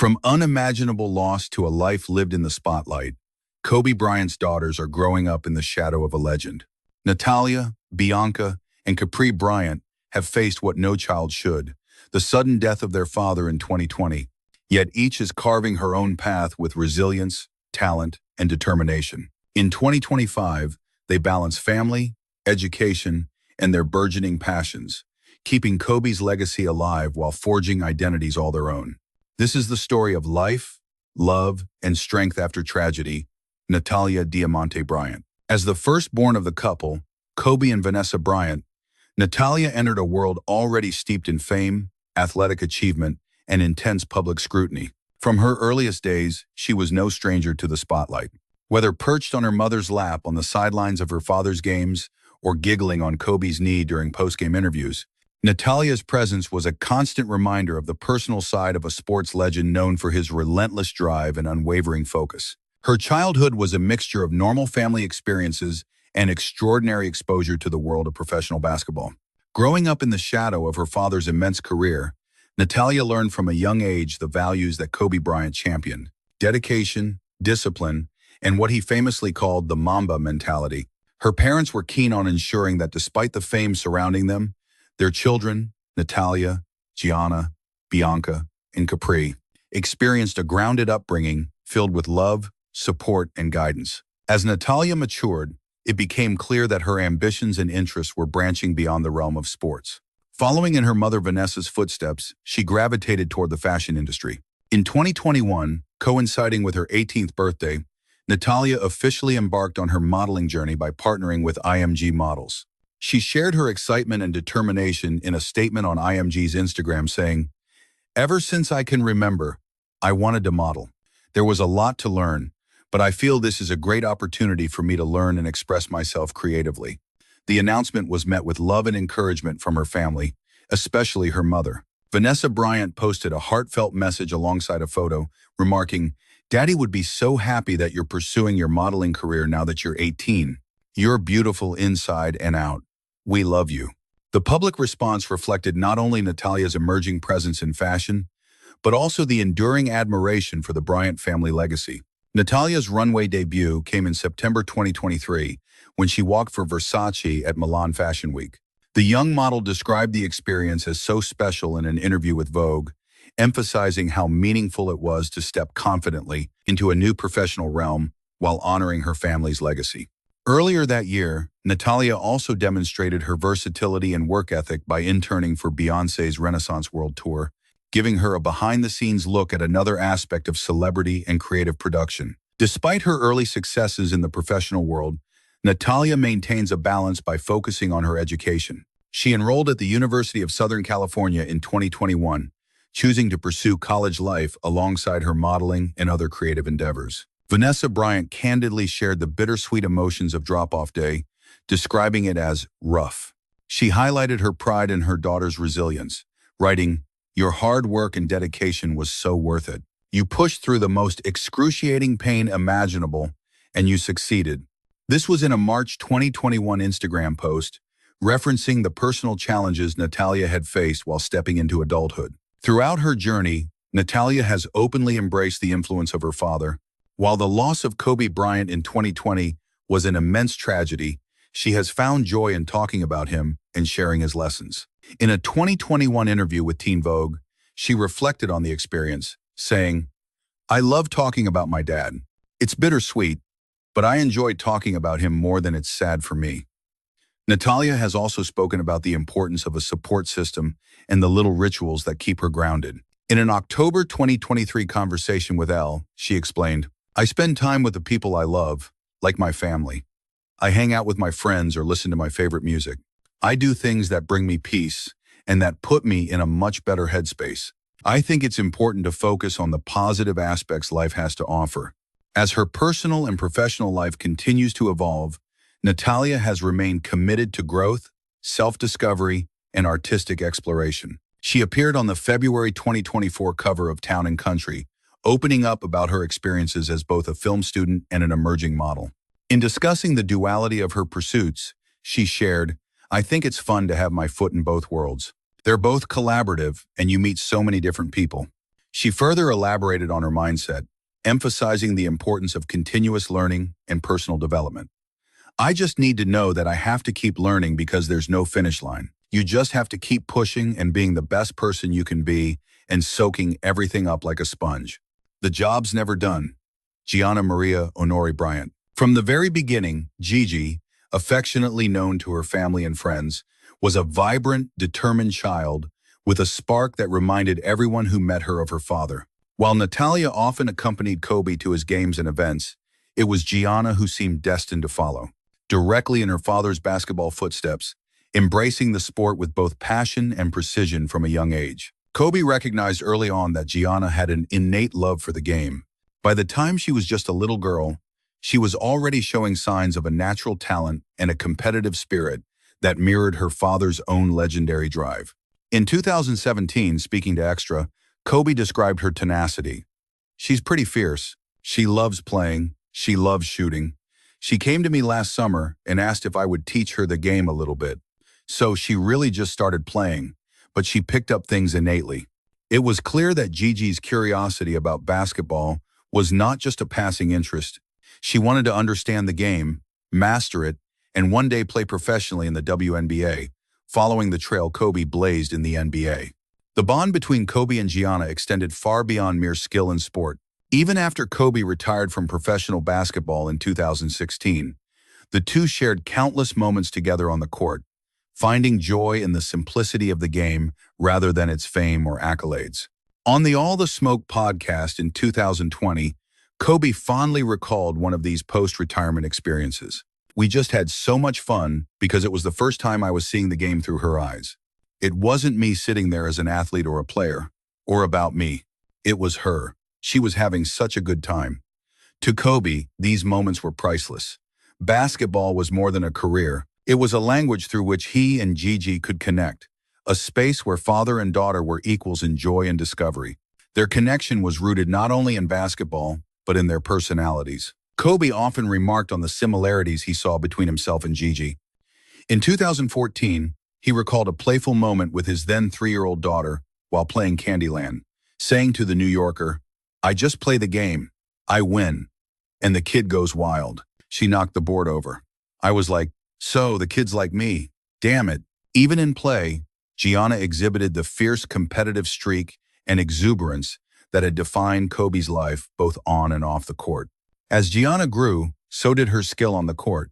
From unimaginable loss to a life lived in the spotlight, Kobe Bryant's daughters are growing up in the shadow of a legend. Natalia, Bianka, and Capri Bryant have faced what no child should, the sudden death of their father in 2020, yet each is carving her own path with resilience, talent, and determination. In 2025, they balance family, education, and their burgeoning passions, keeping Kobe's legacy alive while forging identities all their own. This is the story of life, love, and strength after tragedy. Natalia Diamante Bryant. As the firstborn of the couple, Kobe and Vanessa Bryant, Natalia entered a world already steeped in fame, athletic achievement, and intense public scrutiny. From her earliest days, she was no stranger to the spotlight. Whether perched on her mother's lap on the sidelines of her father's games or giggling on Kobe's knee during post-game interviews, Natalia's presence was a constant reminder of the personal side of a sports legend known for his relentless drive and unwavering focus. Her childhood was a mixture of normal family experiences and extraordinary exposure to the world of professional basketball. Growing up in the shadow of her father's immense career, Natalia learned from a young age the values that Kobe Bryant championed: dedication, discipline, and what he famously called the Mamba Mentality. Her parents were keen on ensuring that despite the fame surrounding them, their children, Natalia, Gianna, Bianca, and Capri, experienced a grounded upbringing filled with love, support, and guidance. As Natalia matured, it became clear that her ambitions and interests were branching beyond the realm of sports. Following in her mother Vanessa's footsteps, she gravitated toward the fashion industry. In 2021, coinciding with her 18th birthday, Natalia officially embarked on her modeling journey by partnering with IMG Models. She shared her excitement and determination in a statement on IMG's Instagram saying, "Ever since I can remember, I wanted to model. There was a lot to learn, but I feel this is a great opportunity for me to learn and express myself creatively." The announcement was met with love and encouragement from her family, especially her mother. Vanessa Bryant posted a heartfelt message alongside a photo, remarking, "Daddy would be so happy that you're pursuing your modeling career now that you're 18. You're beautiful inside and out. We love you." The public response reflected not only Natalia's emerging presence in fashion, but also the enduring admiration for the Bryant family legacy. Natalia's runway debut came in September 2023 when she walked for Versace at Milan Fashion Week. The young model described the experience as so special in an interview with Vogue, emphasizing how meaningful it was to step confidently into a new professional realm while honoring her family's legacy. Earlier that year, Natalia also demonstrated her versatility and work ethic by interning for Beyoncé's Renaissance World Tour, giving her a behind-the-scenes look at another aspect of celebrity and creative production. Despite her early successes in the professional world, Natalia maintains a balance by focusing on her education. She enrolled at the University of Southern California in 2021, choosing to pursue college life alongside her modeling and other creative endeavors. Vanessa Bryant candidly shared the bittersweet emotions of drop-off day, describing it as rough. She highlighted her pride in her daughter's resilience, writing, "Your hard work and dedication was so worth it. You pushed through the most excruciating pain imaginable, and you succeeded." This was in a March 2021 Instagram post, referencing the personal challenges Natalia had faced while stepping into adulthood. Throughout her journey, Natalia has openly embraced the influence of her father. While the loss of Kobe Bryant in 2020 was an immense tragedy, she has found joy in talking about him and sharing his lessons. In a 2021 interview with Teen Vogue, she reflected on the experience, saying, "I love talking about my dad. It's bittersweet, but I enjoy talking about him more than it's sad for me." Natalia has also spoken about the importance of a support system and the little rituals that keep her grounded. In an October 2023 conversation with Elle, she explained, "I spend time with the people I love, like my family. I hang out with my friends or listen to my favorite music. I do things that bring me peace and that put me in a much better headspace. I think it's important to focus on the positive aspects life has to offer." As her personal and professional life continues to evolve, Natalia has remained committed to growth, self-discovery, and artistic exploration. She appeared on the February 2024 cover of Town & Country, opening up about her experiences as both a film student and an emerging model. In discussing the duality of her pursuits, she shared, "I think it's fun to have my foot in both worlds. They're both collaborative, and you meet so many different people." She further elaborated on her mindset, emphasizing the importance of continuous learning and personal development. I just need to know that I have to keep learning because there's no finish line. You just have to keep pushing and being the best person you can be and soaking everything up like a sponge. The job's never done. Gianna Maria Honore Bryant. From the very beginning, Gigi, affectionately known to her family and friends, was a vibrant, determined child with a spark that reminded everyone who met her of her father. While Natalia often accompanied Kobe to his games and events, it was Gianna who seemed destined to follow, directly in her father's basketball footsteps, embracing the sport with both passion and precision from a young age. Kobe recognized early on that Gianna had an innate love for the game. By the time she was just a little girl, she was already showing signs of a natural talent and a competitive spirit that mirrored her father's own legendary drive. In 2017, speaking to Extra, Kobe described her tenacity. She's pretty fierce. She loves playing. She loves shooting. She came to me last summer and asked if I would teach her the game a little bit. So she really just started playing, but she picked up things innately. It was clear that Gigi's curiosity about basketball was not just a passing interest. She wanted to understand the game, master it, and one day play professionally in the WNBA, following the trail Kobe blazed in the NBA. The bond between Kobe and Gianna extended far beyond mere skill and sport. Even after Kobe retired from professional basketball in 2016, the two shared countless moments together on the court, finding joy in the simplicity of the game rather than its fame or accolades. On the All the Smoke podcast in 2020, Kobe fondly recalled one of these post-retirement experiences. We just had so much fun because it was the first time I was seeing the game through her eyes. It wasn't me sitting there as an athlete or a player, or about me. It was her. She was having such a good time. To Kobe, these moments were priceless. Basketball was more than a career. It was a language through which he and Gigi could connect, a space where father and daughter were equals in joy and discovery. Their connection was rooted not only in basketball, but in their personalities. Kobe often remarked on the similarities he saw between himself and Gigi. In 2014, he recalled a playful moment with his then 3-year-old daughter while playing Candyland, saying to the New Yorker, "I just play the game. I win." And the kid goes wild. She knocked the board over. I was like, so the kid's like me. Damn it. Even in play, Gianna exhibited the fierce competitive streak and exuberance that had defined Kobe's life both on and off the court. As Gianna grew, so did her skill on the court.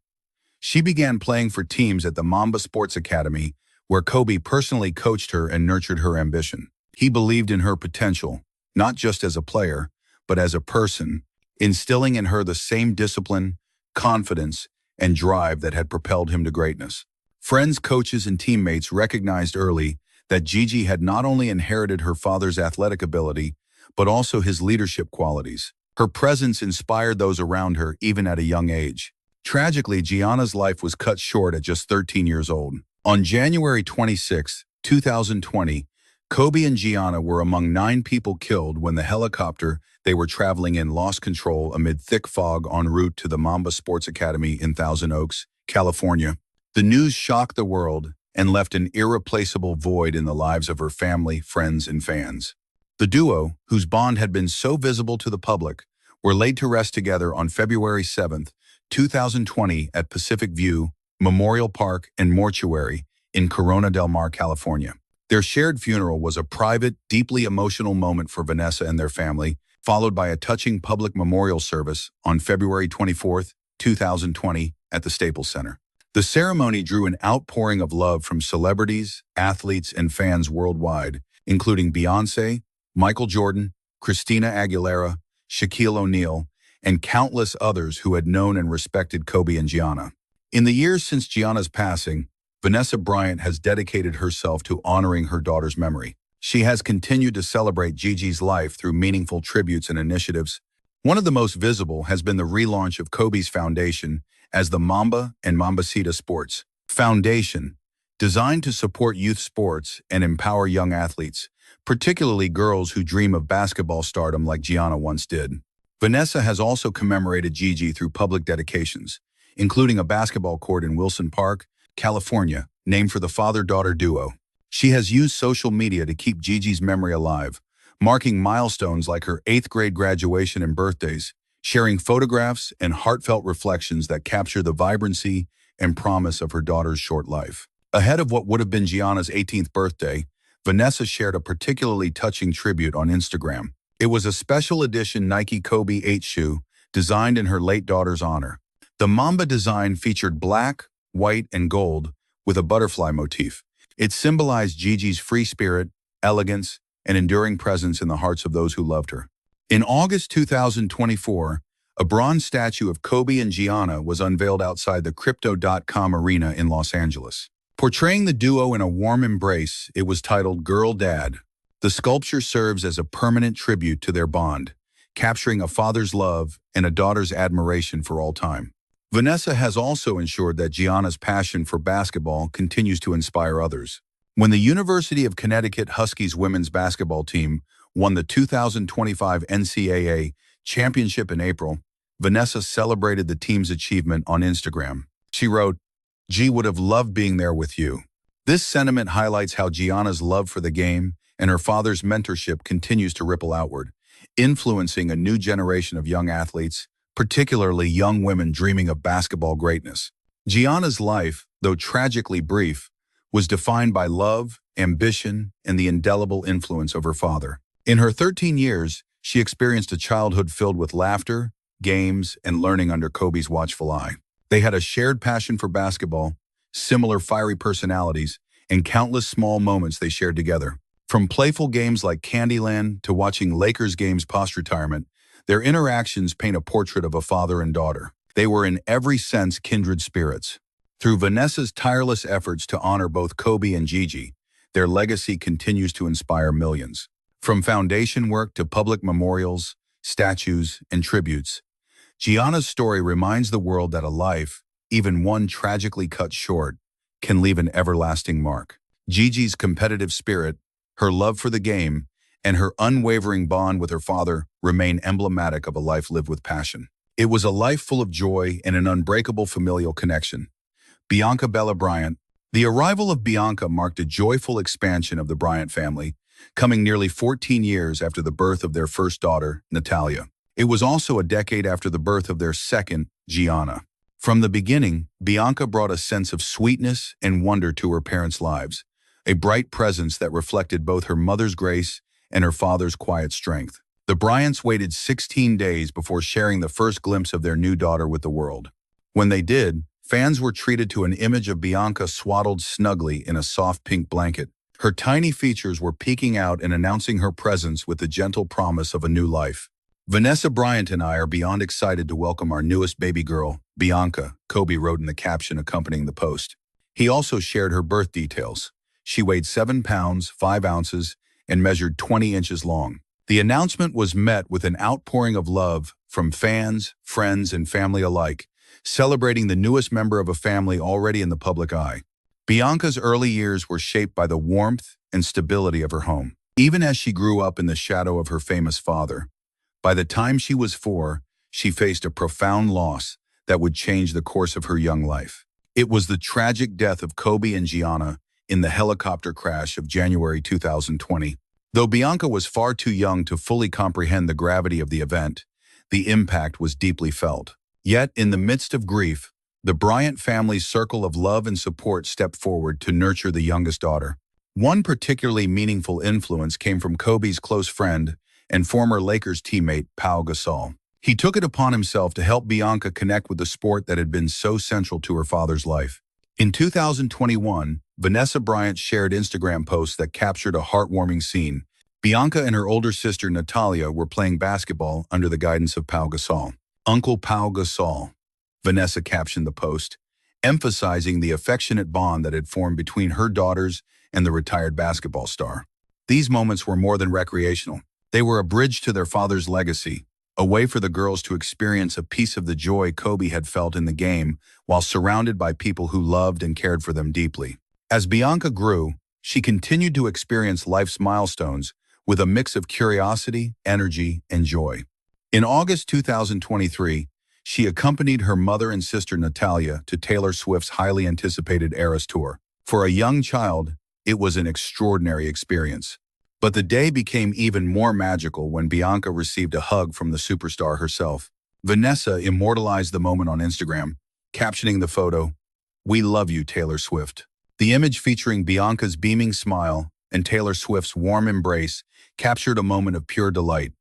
She began playing for teams at the Mamba Sports Academy, where Kobe personally coached her and nurtured her ambition. He believed in her potential, not just as a player, but as a person, instilling in her the same discipline, confidence, and drive that had propelled him to greatness. Friends, coaches, and teammates recognized early that Gigi had not only inherited her father's athletic ability, but also his leadership qualities. Her presence inspired those around her even at a young age. Tragically, Gianna's life was cut short at just 13 years old. On January 26, 2020, Kobe and Gianna were among 9 people killed when the helicopter they were traveling in lost control amid thick fog en route to the Mamba Sports Academy in Thousand Oaks, California. The news shocked the world and left an irreplaceable void in the lives of her family, friends, and fans. The duo, whose bond had been so visible to the public, were laid to rest together on February 7, 2020 at Pacific View Memorial Park and Mortuary in Corona del Mar, California. Their shared funeral was a private, deeply emotional moment for Vanessa and their family, followed by a touching public memorial service on February 24, 2020 at the Staples Center. The ceremony drew an outpouring of love from celebrities, athletes, and fans worldwide, including Beyoncé, Michael Jordan, Christina Aguilera, Shaquille O'Neal, and countless others who had known and respected Kobe and Gianna. In the years since Gianna's passing, Vanessa Bryant has dedicated herself to honoring her daughter's memory. She has continued to celebrate Gigi's life through meaningful tributes and initiatives. One of the most visible has been the relaunch of Kobe's foundation as the Mamba and Mambacita Sports Foundation, designed to support youth sports and empower young athletes, particularly girls who dream of basketball stardom like Gianna once did. Vanessa has also commemorated Gigi through public dedications, including a basketball court in Wilson Park, California, named for the father-daughter duo. She has used social media to keep Gigi's memory alive, marking milestones like her 8th grade graduation and birthdays, sharing photographs and heartfelt reflections that capture the vibrancy and promise of her daughter's short life. Ahead of what would have been Gianna's 18th birthday, Vanessa shared a particularly touching tribute on Instagram. It was a special edition Nike Kobe 8 shoe designed in her late daughter's honor. The Mamba design featured black, white, and gold with a butterfly motif. It symbolized Gigi's free spirit, elegance, and enduring presence in the hearts of those who loved her. In August 2024, a bronze statue of Kobe and Gianna was unveiled outside the Crypto.com arena in Los Angeles. Portraying the duo in a warm embrace, it was titled Girl Dad. The sculpture serves as a permanent tribute to their bond, capturing a father's love and a daughter's admiration for all time. Vanessa has also ensured that Gianna's passion for basketball continues to inspire others. When the University of Connecticut Huskies women's basketball team won the 2025 NCAA championship in April, Vanessa celebrated the team's achievement on Instagram. She wrote, "G would have loved being there with you." This sentiment highlights how Gianna's love for the game and her father's mentorship continues to ripple outward, influencing a new generation of young athletes, particularly young women dreaming of basketball greatness. Gianna's life, though tragically brief, was defined by love, ambition, and the indelible influence of her father. In her 13 years, she experienced a childhood filled with laughter, games, and learning under Kobe's watchful eye. They had a shared passion for basketball, similar fiery personalities, and countless small moments they shared together. From playful games like Candyland to watching Lakers games post-retirement, their interactions paint a portrait of a father and daughter. They were in every sense kindred spirits. Through Vanessa's tireless efforts to honor both Kobe and Gigi, their legacy continues to inspire millions. From foundation work to public memorials, statues, and tributes, Gianna's story reminds the world that a life, even one tragically cut short, can leave an everlasting mark. Gigi's competitive spirit, her love for the game, and her unwavering bond with her father remain emblematic of a life lived with passion. It was a life full of joy and an unbreakable familial connection. Bianka Bryant. The arrival of Bianka marked a joyful expansion of the Bryant family, coming nearly 14 years after the birth of their first daughter, Natalia. It was also a decade after the birth of their second, Gianna. From the beginning, Bianka brought a sense of sweetness and wonder to her parents' lives, a bright presence that reflected both her mother's grace and her father's quiet strength. The Bryants waited 16 days before sharing the first glimpse of their new daughter with the world. When they did, fans were treated to an image of Bianka swaddled snugly in a soft pink blanket. Her tiny features were peeking out and announcing her presence with the gentle promise of a new life. Vanessa Bryant and I are beyond excited to welcome our newest baby girl, Bianka, Kobe wrote in the caption accompanying the post. He also shared her birth details. She weighed 7 pounds, 5 ounces, and measured 20 inches long. The announcement was met with an outpouring of love from fans, friends, and family alike, celebrating the newest member of a family already in the public eye. Bianka's early years were shaped by the warmth and stability of her home. Even as she grew up in the shadow of her famous father, by the time she was 4, she faced a profound loss that would change the course of her young life. It was the tragic death of Kobe and Gianna in the helicopter crash of January 2020. Though Bianka was far too young to fully comprehend the gravity of the event, the impact was deeply felt. Yet, in the midst of grief, the Bryant family's circle of love and support stepped forward to nurture the youngest daughter. One particularly meaningful influence came from Kobe's close friend and former Lakers teammate, Pau Gasol. He took it upon himself to help Bianka connect with the sport that had been so central to her father's life. In 2021, Vanessa Bryant shared Instagram posts that captured a heartwarming scene. Bianka and her older sister Natalia were playing basketball under the guidance of Pau Gasol. Uncle Pau Gasol, Vanessa captioned the post, emphasizing the affectionate bond that had formed between her daughters and the retired basketball star. These moments were more than recreational. They were a bridge to their father's legacy, a way for the girls to experience a piece of the joy Kobe had felt in the game while surrounded by people who loved and cared for them deeply. As Bianka grew, she continued to experience life's milestones with a mix of curiosity, energy, and joy. In August 2023, she accompanied her mother and sister Natalia to Taylor Swift's highly anticipated Eras Tour. For a young child, it was an extraordinary experience. But the day became even more magical when Bianca received a hug from the superstar herself. Vanessa immortalized the moment on Instagram, captioning the photo, "We love you, Taylor Swift." The image featuring Bianca's beaming smile and Taylor Swift's warm embrace captured a moment of pure delight,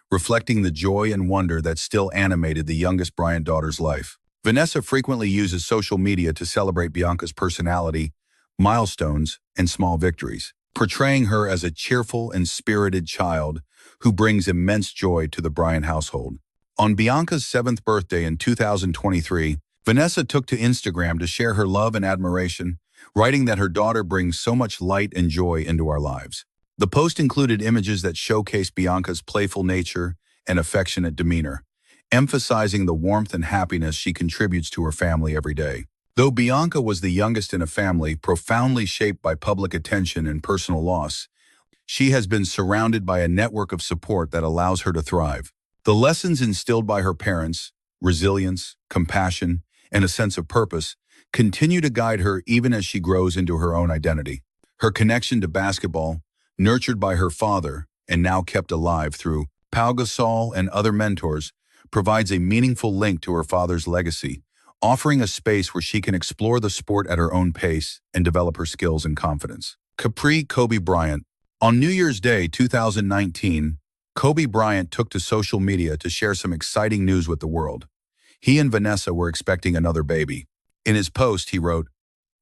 reflecting the joy and wonder that still animated the youngest Bryant daughter's life. Vanessa frequently uses social media to celebrate Bianca's personality, milestones, and small victories, portraying her as a cheerful and spirited child who brings immense joy to the Bryant household. On Bianca's 7th birthday in 2023, Vanessa took to Instagram to share her love and admiration, writing that her daughter brings so much light and joy into our lives. The post included images that showcased Bianca's playful nature and affectionate demeanor, emphasizing the warmth and happiness she contributes to her family every day. Though Bianca was the youngest in a family profoundly shaped by public attention and personal loss, she has been surrounded by a network of support that allows her to thrive. The lessons instilled by her parents, resilience, compassion, and a sense of purpose, continue to guide her even as she grows into her own identity. Her connection to basketball, nurtured by her father and now kept alive through Pau Gasol and other mentors, provides a meaningful link to her father's legacy, offering a space where she can explore the sport at her own pace and develop her skills and confidence. Capri Kobe Bryant. On New Year's Day 2019, Kobe Bryant took to social media to share some exciting news with the world. He and Vanessa were expecting another baby. In his post, he wrote,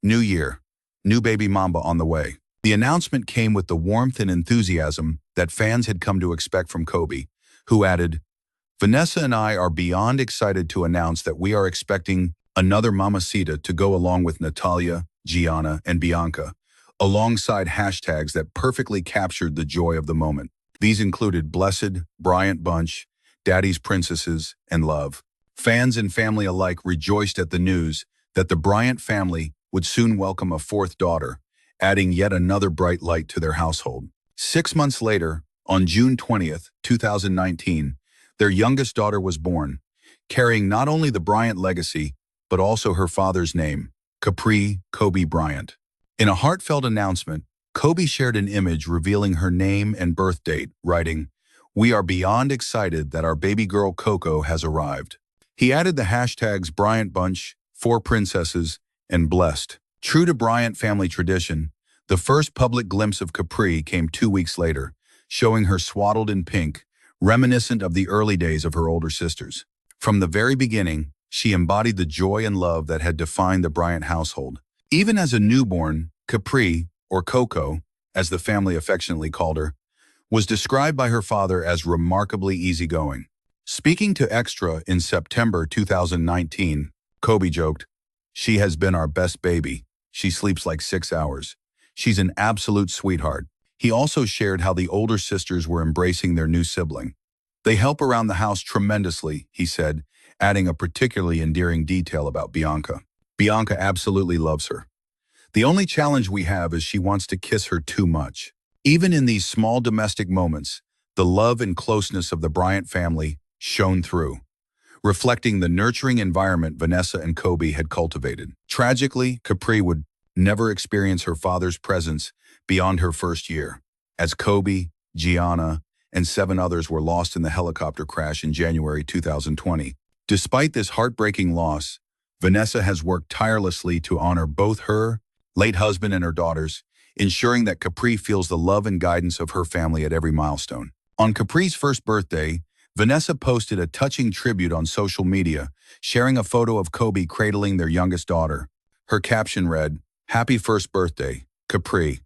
"New year, new baby Mamba on the way." The announcement came with the warmth and enthusiasm that fans had come to expect from Kobe, who added, "Vanessa and I are beyond excited to announce that we are expecting another Mamacita to go along with Natalia, Gianna, and Bianca, alongside hashtags that perfectly captured the joy of the moment. These included Blessed, Bryant Bunch, Daddy's Princesses, and Love. Fans and family alike rejoiced at the news that the Bryant family would soon welcome a fourth daughter, adding yet another bright light to their household. 6 months later, on June 20th, 2019, their youngest daughter was born, carrying not only the Bryant legacy, but also her father's name, Capri Kobe Bryant. In a heartfelt announcement, Kobe shared an image revealing her name and birth date, writing, "We are beyond excited that our baby girl Coco has arrived." He added the hashtags Bryant Bunch, Four Princesses, and Blessed. True to Bryant family tradition, the first public glimpse of Capri came 2 weeks later, showing her swaddled in pink, reminiscent of the early days of her older sisters. From the very beginning, she embodied the joy and love that had defined the Bryant household. Even as a newborn, Capri, or Coco, as the family affectionately called her, was described by her father as remarkably easygoing. Speaking to Extra in September 2019, Kobe joked, "She has been our best baby. She sleeps like 6 hours. She's an absolute sweetheart." He also shared how the older sisters were embracing their new sibling. "They help around the house tremendously," he said, adding a particularly endearing detail about Bianca. "Bianca absolutely loves her. The only challenge we have is she wants to kiss her too much." Even in these small domestic moments, the love and closeness of the Bryant family shone through, reflecting the nurturing environment Vanessa and Kobe had cultivated. Tragically, Capri would never experience her father's presence beyond her first year, as Kobe, Gianna, and 7 others were lost in the helicopter crash in January 2020. Despite this heartbreaking loss, Vanessa has worked tirelessly to honor both her late husband and her daughters, ensuring that Capri feels the love and guidance of her family at every milestone. On Capri's first birthday, Vanessa posted a touching tribute on social media, sharing a photo of Kobe cradling their youngest daughter. Her caption read, "Happy first birthday, Capri.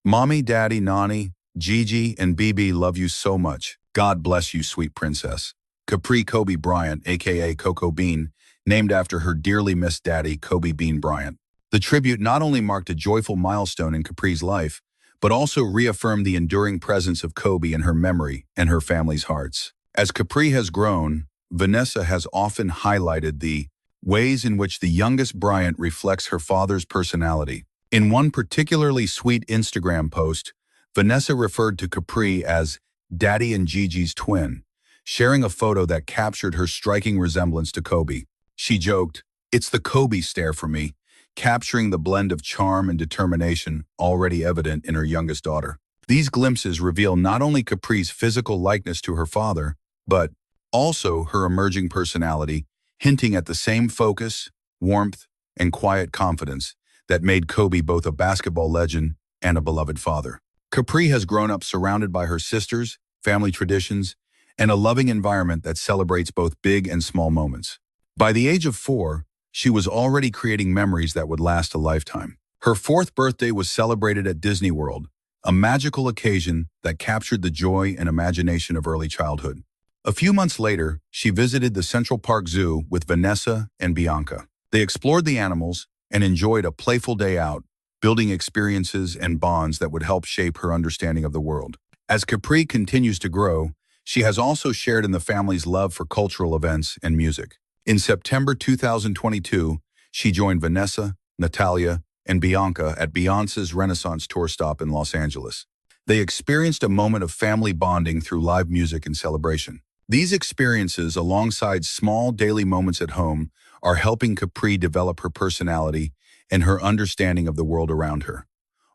Mommy, Daddy, Nani, Gigi, and BB love you so much. God bless you, sweet princess." Capri Kobe Bryant, aka Coco Bean, named after her dearly missed daddy, Kobe Bean Bryant. The tribute not only marked a joyful milestone in Capri's life, but also reaffirmed the enduring presence of Kobe in her memory and her family's hearts. As Capri has grown, Vanessa has often highlighted the ways in which the youngest Bryant reflects her father's personality. In one particularly sweet Instagram post, Vanessa referred to Capri as Daddy and Gigi's twin, sharing a photo that captured her striking resemblance to Kobe. She joked, "It's the Kobe stare for me," capturing the blend of charm and determination already evident in her youngest daughter. These glimpses reveal not only Capri's physical likeness to her father, but also her emerging personality, hinting at the same focus, warmth, and quiet confidence that made Kobe both a basketball legend and a beloved father. Capri has grown up surrounded by her sisters, family traditions, and a loving environment that celebrates both big and small moments. By the age of 4, she was already creating memories that would last a lifetime. Her 4th birthday was celebrated at Disney World, a magical occasion that captured the joy and imagination of early childhood. A few months later, she visited the Central Park Zoo with Vanessa and Bianca. They explored the animals and enjoyed a playful day out, building experiences and bonds that would help shape her understanding of the world. As Capri continues to grow, she has also shared in the family's love for cultural events and music. In September 2022, she joined Vanessa, Natalia, and Bianca at Beyoncé's Renaissance tour stop in Los Angeles. They experienced a moment of family bonding through live music and celebration. These experiences, alongside small daily moments at home, are helping Capri develop her personality and her understanding of the world around her,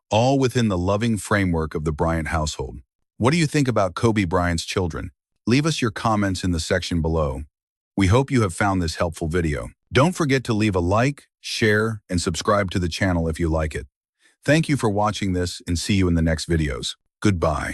all within the loving framework of the Bryant household. What do you think about Kobe Bryant's children? Leave us your comments in the section below. We hope you have found this helpful video. Don't forget to leave a like, share, and subscribe to the channel if you like it. Thank you for watching this, and see you in the next videos. Goodbye.